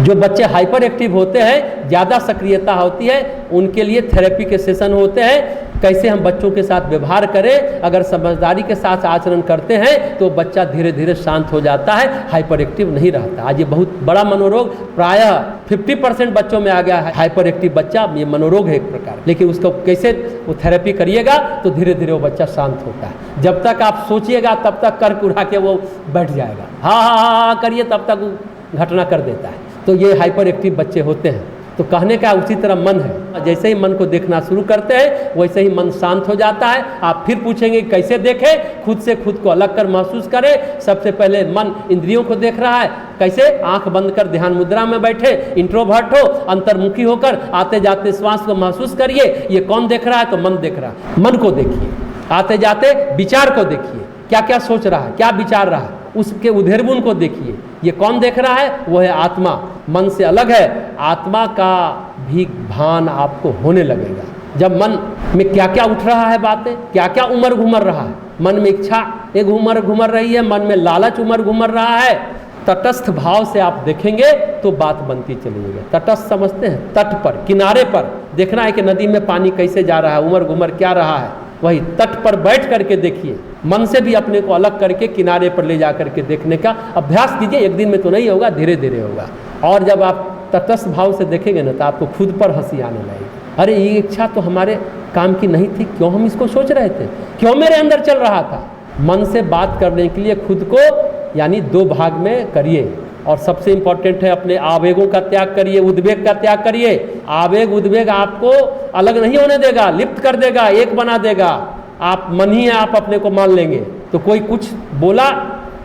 जो बच्चे hyper active होते हैं, ज़्यादा सक्रियता होती है, उनके लिए थेरेपी के सेशन होते हैं। कैसे हम बच्चों के साथ व्यवहार करें, अगर समझदारी के साथ आचरण करते हैं तो बच्चा धीरे धीरे शांत हो जाता है, हाइपर एक्टिव नहीं रहता। आज ये बहुत बड़ा मनोरोग, प्रायः 50% बच्चों में आ गया है हाइपर एक्टिव बच्चा, ये मनोरोग है एक प्रकार। लेकिन उसको कैसे वो थेरेपी करिएगा तो धीरे धीरे वो बच्चा शांत होता है। जब तक आप सोचिएगा तब तक कर कुढ़ा के वो बैठ जाएगा, हाँ हाँ हाँ हाँ करिए तब तक वो घटना कर देता है। तो ये हाइपर एक्टिव बच्चे होते हैं। तो कहने का उसी तरह मन है, जैसे ही मन को देखना शुरू करते हैं वैसे ही मन शांत हो जाता है। आप फिर पूछेंगे कैसे देखें, खुद से खुद को अलग कर महसूस करें। सबसे पहले मन इंद्रियों को देख रहा है, कैसे आंख बंद कर ध्यान मुद्रा में बैठे, इंट्रोवर्ट हो, अंतर्मुखी होकर आते जाते श्वास को महसूस करिए। ये कौन देख रहा है? तो मन देख रहा है। मन को देखिए, आते जाते विचार को देखिए, क्या क्या सोच रहा है, क्या विचार रहा है, उसके उधेड़बुन को देखिए। ये कौन देख रहा है? वो है आत्मा। मन से अलग है, आत्मा का भी भान आपको होने लगेगा। जब मन में क्या क्या उठ रहा है बातें, क्या क्या उमर घुमर रहा है, मन में इच्छा एक उमर घुमर रही है, मन में लालच उमर घुमर रहा है, तटस्थ भाव से आप देखेंगे तो बात बनती चलिएगा। तटस्थ समझते हैं? तट पर, किनारे पर देखना है कि नदी में पानी कैसे जा रहा है, उमर घुमर क्या रहा है। वही तट पर बैठ करके देखिए, मन से भी अपने को अलग करके किनारे पर ले जा करके देखने का अभ्यास कीजिए। एक दिन में तो नहीं होगा, धीरे धीरे होगा। और जब आप तटस्थ भाव से देखेंगे ना तो आपको खुद पर हंसी आने लगेगी। अरे ये इच्छा तो हमारे काम की नहीं थी, क्यों हम इसको सोच रहे थे, क्यों मेरे अंदर चल रहा था। मन से बात करने के लिए खुद को यानी 2 भाग में करिए। और सबसे इंपॉर्टेंट है अपने आवेगों का त्याग करिए, उद्वेग का त्याग करिए। आवेग उद्वेग आपको अलग नहीं होने देगा, लिप्त कर देगा, एक बना देगा। आप मन ही है, आप अपने को मान लेंगे। तो कोई कुछ बोला,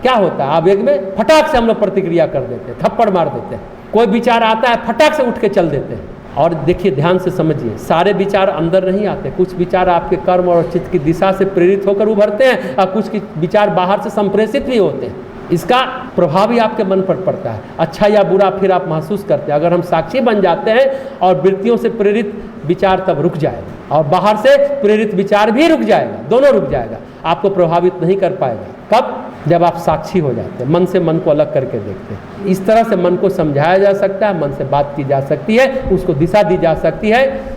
क्या होता है आवेग में, फटाक से हम लोग प्रतिक्रिया कर देते हैं, थप्पड़ मार देते हैं। कोई विचार आता है, फटाक से उठ के चल देते हैं। और देखिए, ध्यान से समझिए, सारे विचार अंदर नहीं आते। कुछ विचार आपके कर्म और चित्त की दिशा से प्रेरित होकर उभरते हैं और कुछ विचार बाहर से संप्रेषित भी होते हैं। इसका प्रभाव ही आपके मन पर पड़ता है, अच्छा या बुरा फिर आप महसूस करते हैं। अगर हम साक्षी बन जाते हैं और वृत्तियों से प्रेरित विचार तब रुक जाएगा और बाहर से प्रेरित विचार भी रुक जाएगा, दोनों रुक जाएगा, आपको प्रभावित नहीं कर पाएगा। कब? जब आप साक्षी हो जाते हैं, मन से मन को अलग करके देखते हैं। इस तरह से मन को समझाया जा सकता है, मन से बात की जा सकती है, उसको दिशा दी जा सकती है।